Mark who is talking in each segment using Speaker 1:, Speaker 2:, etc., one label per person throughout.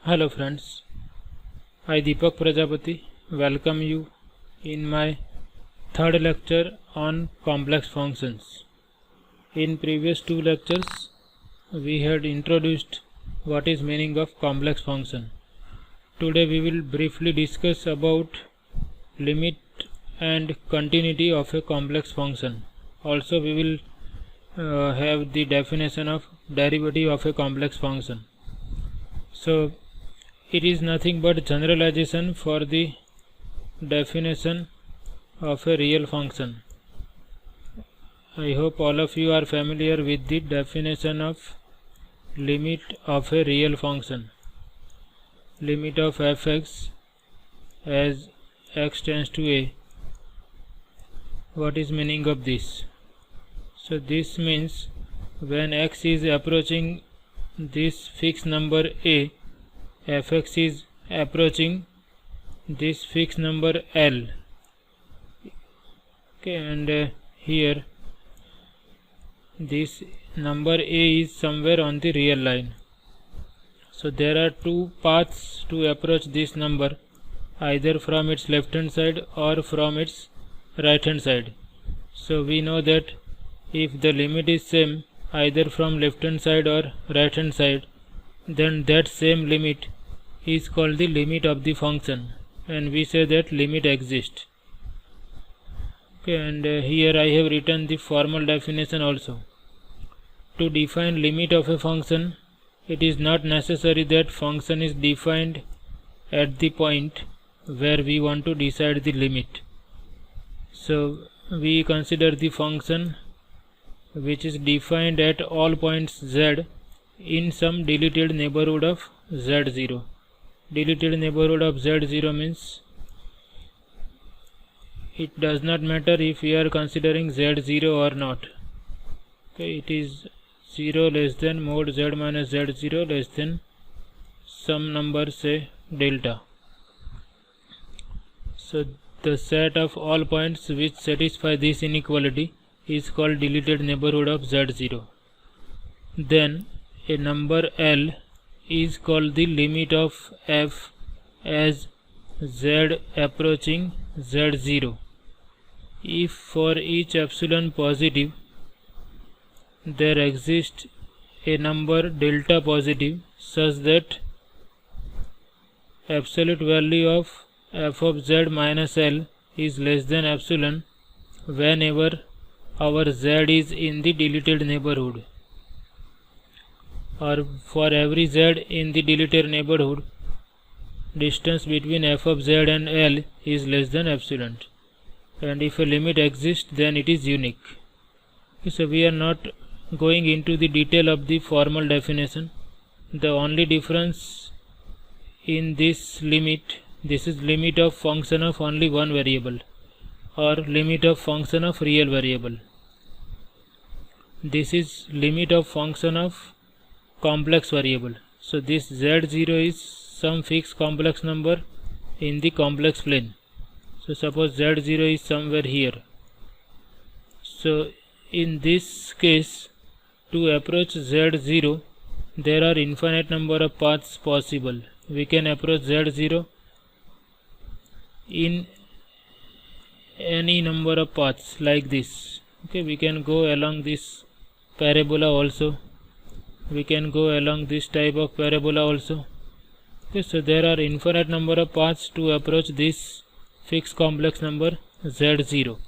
Speaker 1: Hello friends, I Deepak Prajapati welcome you in my third lecture on complex functions. In previous two lectures we had introduced what is meaning of complex function. Today we will briefly discuss about limit and continuity of a complex function. Also we will have the definition of derivative of a complex function. So it is nothing but generalization for the definition of a real function. I hope all of you are familiar with the definition of limit of a real function. Limit of fx as x tends to a. What is meaning of this? So this means when x is approaching this fixed number a, fx is approaching this fixed number L. Okay, and here this number a is somewhere on the real line. So there are two paths to approach this number, either from its left hand side or from its right hand side. So we know that if the limit is same either from left hand side or right hand side, then that same limit is called the limit of the function, and we say that limit exists. Okay, and here I have written the formal definition also. To define limit of a function, it is not necessary that function is defined at the point where we want to decide the limit. So we consider the function which is defined at all points z in some deleted neighborhood of z0. Deleted neighborhood of z0 means it does not matter if we are considering z0 or not. Okay, it is 0 less than mod z minus z0 less than some number, say delta. So the set of all points which satisfy this inequality is called deleted neighborhood of z0. Then a number L is called the limit of f as z approaching z0 if for each epsilon positive there exists a number delta positive such that absolute value of f of z minus L is less than epsilon whenever our z is in the deleted neighborhood, or for every z in the deleted neighborhood distance between f of z and L is less than epsilon, and if a limit exists then it is unique. So we are not going into the detail of the formal definition. The only difference in this limit, this is limit of function of only one variable or limit of function of real variable. This is limit of function of complex variable. So this z0 is some fixed complex number in the complex plane. So suppose z0 is somewhere here. So in this case, to approach z0 there are infinite number of paths possible. We can approach z0 in any number of paths like this. Okay, we can go along this parabola also, we can go along this type of parabola also. Okay, so there are infinite number of paths to approach this fixed complex number z0.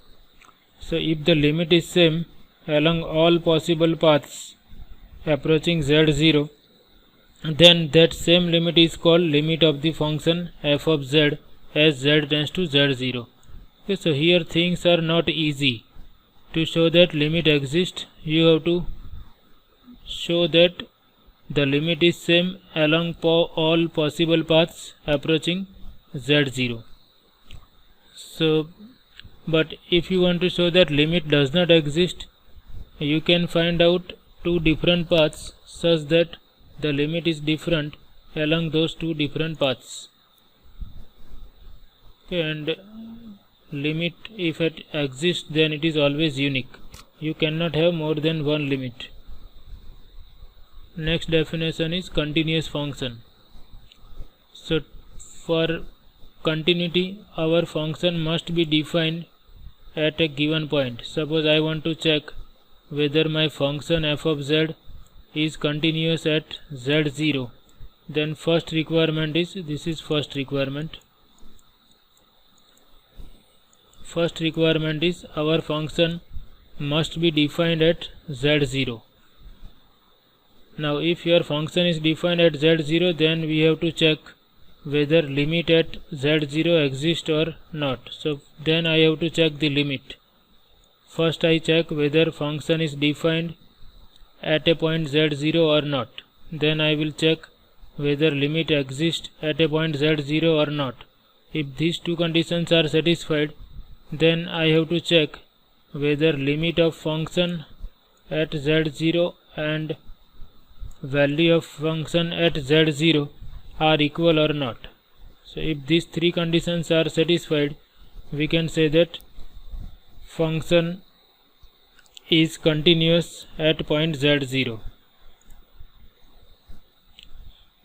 Speaker 1: So if the limit is same along all possible paths approaching z0, then that same limit is called limit of the function f of z as z tends to z0. Okay, so here things are not easy. To show that limit exists, you have to show that the limit is same along all possible paths approaching z0. So, but if you want to show that limit does not exist, you can find out two different paths such that the limit is different along those two different paths. Okay, and limit, if it exists, then it is always unique. You cannot have more than one limit. Next definition is continuous function. So for continuity, our function must be defined at a given point. Suppose I want to check whether my function f of z is continuous at z0, then first requirement is, this is first requirement. First requirement is our function must be defined at z0. Now if your function is defined at z0, then we have to check whether limit at z0 exists or not. So then I have to check the limit. First I check whether function is defined at a point z0 or not. Then I will check whether limit exists at a point z0 or not. If these two conditions are satisfied, then I have to check whether limit of function at z0 and value of function at z0 are equal or not. So if these three conditions are satisfied, we can say that function is continuous at point z0.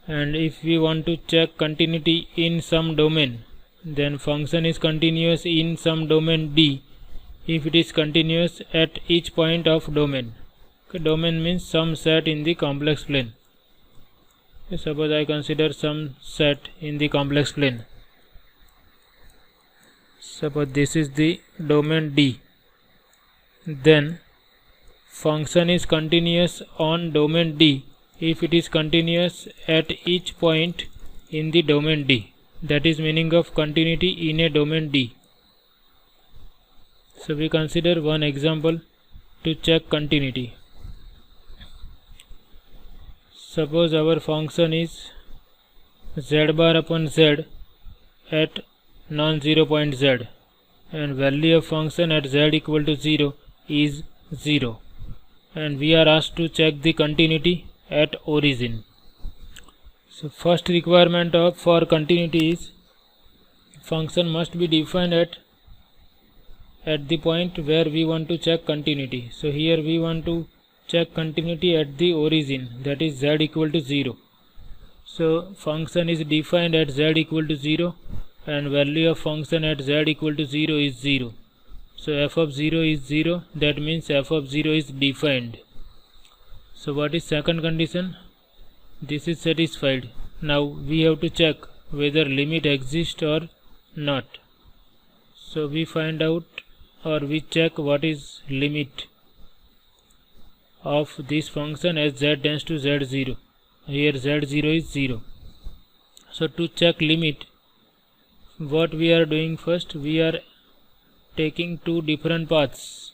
Speaker 1: And if we want to check continuity in some domain, then function is continuous in some domain D if it is continuous at each point of domain. Okay, domain means some set in the complex plane. Okay, suppose I consider some set in the complex plane. Suppose this is the domain D. Then function is continuous on domain D if it is continuous at each point in the domain D. That is meaning of continuity in a domain D. So we consider one example to check continuity. Suppose our function is z bar upon z at non-zero point z, and value of function at z equal to 0 is 0, and we are asked to check the continuity at origin. So first requirement for continuity is function must be defined at the point where we want to check continuity. So here we want to check continuity at the origin, that is z equal to 0. So function is defined at z equal to 0 and value of function at z equal to 0 is 0. So f of 0 is 0, that means f of 0 is defined. So what is second condition? This is satisfied. Now we have to check whether limit exists or not. So we find out, or we check what is limit of this function as z tends to z0. Here z0 is 0. So to check limit, what we are doing first, we are taking two different paths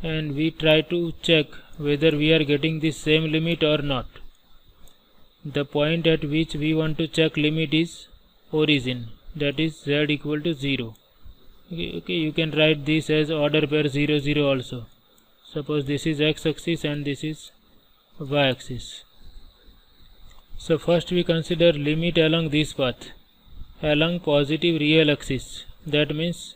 Speaker 1: and we try to check whether we are getting the same limit or not. The point at which we want to check limit is origin, that is z equal to 0. Okay, you can write this as order pair 0 0 also. Suppose this is x axis and this is y axis. So first we consider limit along this path, along positive real axis, that means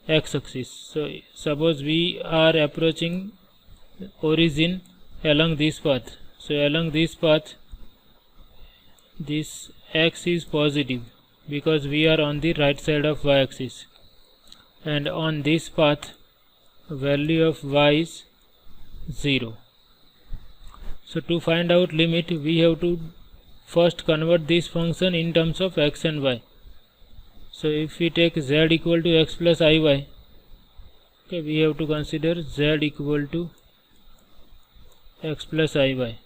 Speaker 1: x axis. So suppose we are approaching origin along this path. So along this path, this x is positive because we are on the right side of y axis, and on this path value of y is 0. So to find out limit, we have to first convert this function in terms of x and y. So if we take z equal to x plus iy, okay, we have to consider z equal to x plus iy.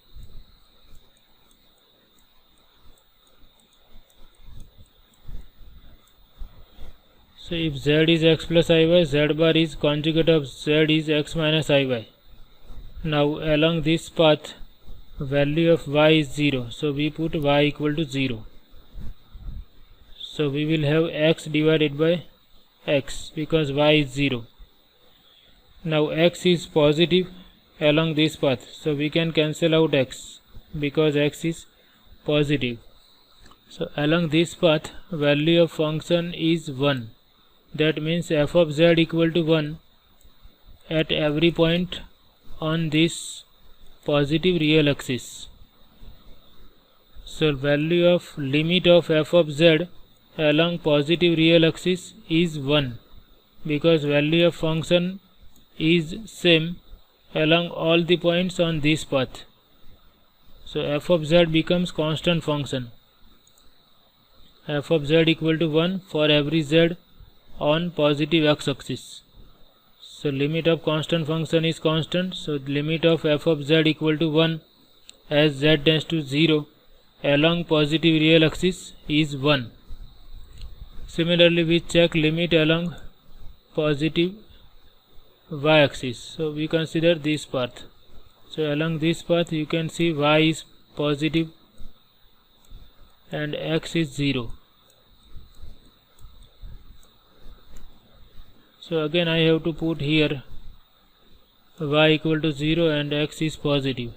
Speaker 1: So if z is x plus iy, z bar is conjugate of z is x minus iy. Now along this path value of y is 0, so we put y equal to 0. So we will have x divided by x because y is 0. Now x is positive along this path, so we can cancel out x because x is positive. So along this path value of function is 1. That means f of z equal to 1 at every point on this positive real axis. So So value of limit of f of z along positive real axis is 1, because value of function is same along all the points on this path. So f of z becomes constant function. F of z equal to 1 for every z on positive x-axis. So limit of constant function is constant. So limit of f of z equal to 1 as z tends to 0 along positive real axis is 1. Similarly, we check limit along positive y-axis. So we consider this path. So along this path you can see y is positive and x is 0. So again I have to put here y equal to 0 and x is positive.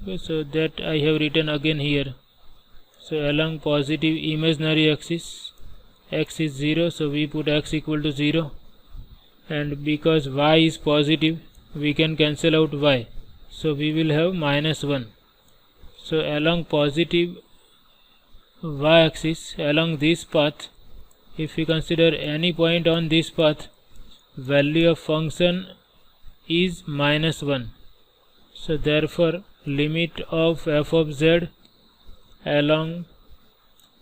Speaker 1: Okay, so that I have written again here. So along positive imaginary axis x is 0, so we put x equal to 0, and because y is positive we can cancel out y, so we will have minus 1. So along positive y-axis along this path, if we consider any point on this path, value of function is minus 1. So therefore limit of f of z along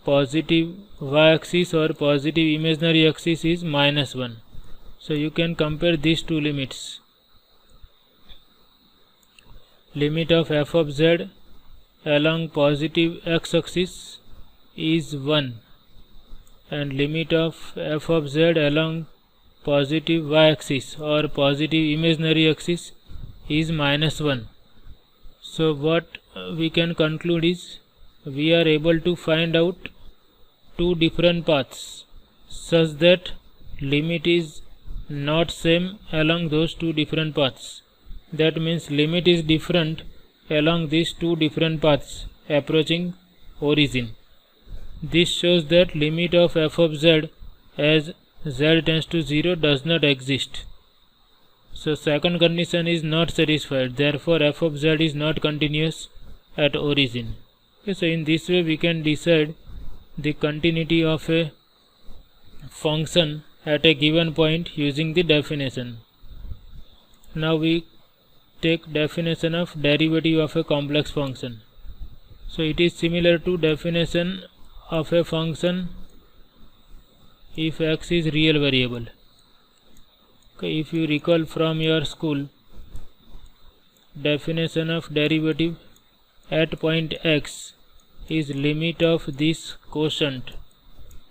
Speaker 1: positive y-axis or positive imaginary axis is minus 1. So you can compare these two limits. Limit of f of z along positive x-axis is 1 and limit of f of z along positive y-axis or positive imaginary axis is minus 1. So what we can conclude is we are able to find out two different paths such that limit is not same along those two different paths. That means limit is different along these two different paths approaching origin. This shows that limit of f of z as z tends to 0 does not exist. So second condition is not satisfied, therefore f of z is not continuous at origin. Okay, so in this way we can decide the continuity of a function at a given point using the definition. Now we take definition of derivative of a complex function. So it is similar to definition of a function if x is real variable. Okay, if you recall from your school, definition of derivative at point x is limit of this quotient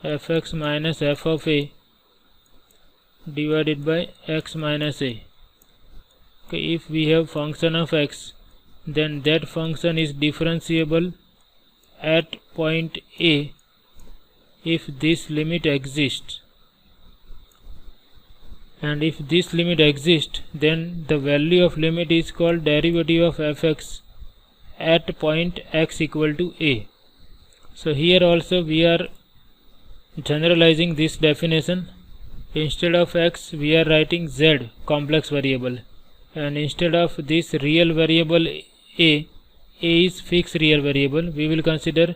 Speaker 1: fx minus f of a divided by x minus a. Okay, if we have function of x, then that function is differentiable at point a if this limit exists, and if this limit exists, then the value of limit is called derivative of fx at point x equal to a. So here also we are generalizing this definition. Instead of x we are writing z, complex variable, and instead of this real variable a is fixed real variable, we will consider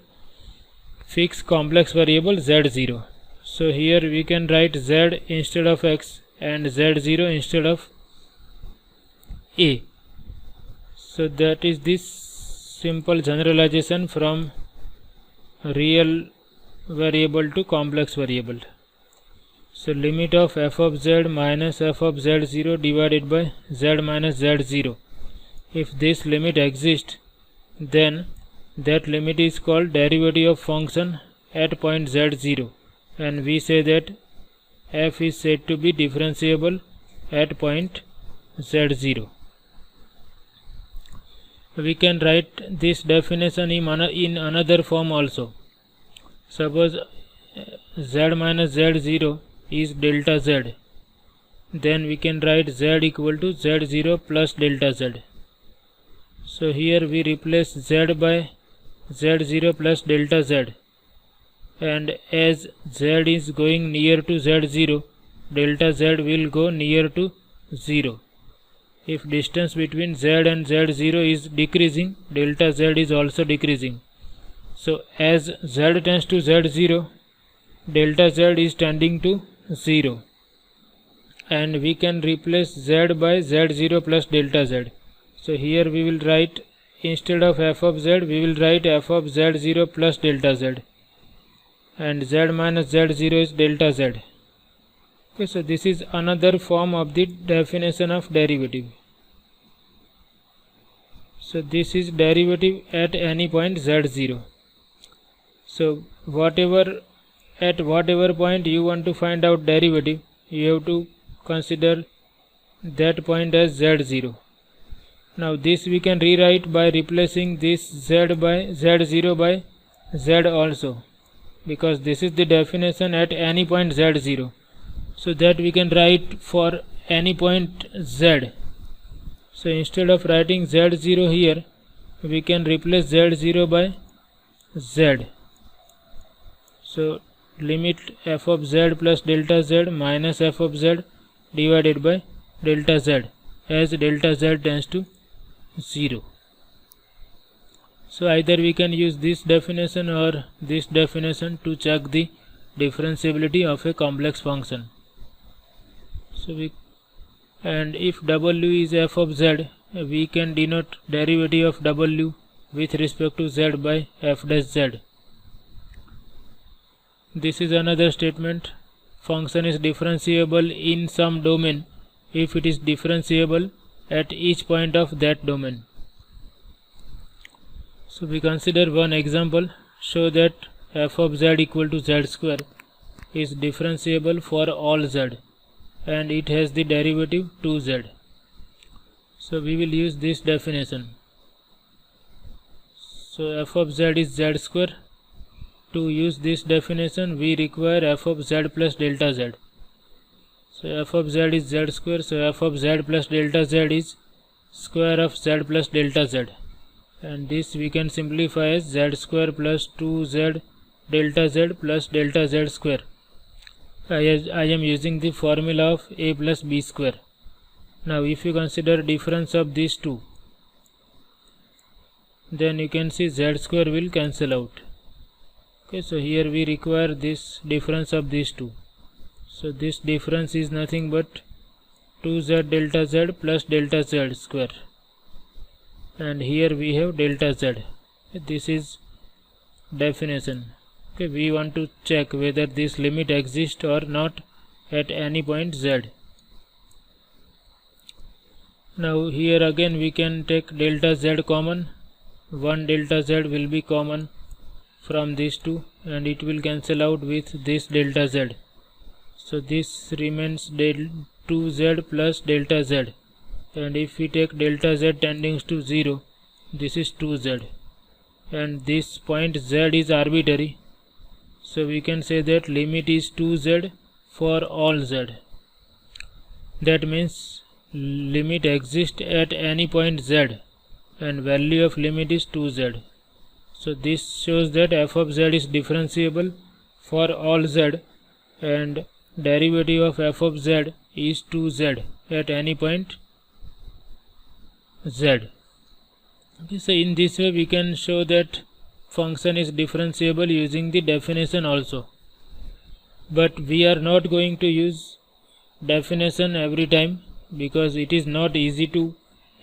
Speaker 1: fixed complex variable z0. So here we can write z instead of x and z0 instead of a. So that is this simple generalization from real variable to complex variable. So limit of f of z minus f of z0 divided by z minus z0. If this limit exists, then that limit is called derivative of function at point z0, and we say that f is said to be differentiable at point z0. We can write this definition in another form also. Suppose z minus z0 is delta z, then we can write z equal to z0 plus delta z. So here we replace z by z0 plus delta z, and as z is going near to z0, delta z will go near to 0. If distance between z and z0 is decreasing, delta z is also decreasing. So as z tends to z0, delta z is tending to 0, and we can replace z by z0 plus delta z. So here we will write, instead of f of z, we will write f of z0 plus delta z, and z minus z0 is delta z. Okay, so this is another form of the definition of derivative. So this is derivative at any point z0. So at whatever point you want to find out derivative, you have to consider that point as z0. Now this we can rewrite by replacing this z0 by z also, because this is the definition at any point z0. So that we can write for any point z. So instead of writing z0 here, we can replace z0 by z. So limit f of z plus delta z minus f of z divided by delta z, as delta z tends to 0. So either we can use this definition or this definition to check the differentiability of a complex function. So and if w is f of z, we can denote derivative of w with respect to z by f dash z. This is another statement. Function is differentiable in some domain if it is differentiable at each point of that domain. So we consider one example. Show that f of z equal to z square is differentiable for all z, and it has the derivative 2z. So we will use this definition. So f of z is z square. To use this definition, we require f of z plus delta z. So f of z is z square, so f of z plus delta z is square of z plus delta z, and this we can simplify as z square plus 2z delta z plus delta z square. I am using the formula of a plus b square. Now if you consider difference of these two, then you can see z square will cancel out. Okay, so here we require this difference of these two. So this difference is nothing but 2z delta z plus delta z square, and here we have delta z. This is definition. Okay, we want to check whether this limit exists or not at any point z. Now here again we can take delta z common. One delta z will be common from these two, and it will cancel out with this delta z. So this remains 2z plus delta z, and if we take delta z tending to 0, this is 2z, and this point z is arbitrary. So we can say that limit is 2z for all z. That means limit exists at any point z, and value of limit is 2z. So this shows that f of z is differentiable for all z, and derivative of f of z is 2z at any point z. Okay, so in this way we can show that function is differentiable using the definition also. But we are not going to use definition every time, because it is not easy to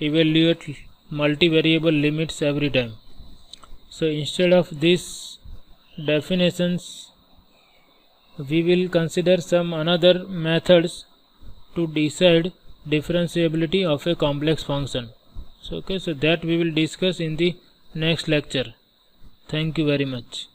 Speaker 1: evaluate multivariable limits every time. So instead of these definitions, we will consider some another methods to decide differentiability of a complex function. So that we will discuss in the next lecture. Thank you very much.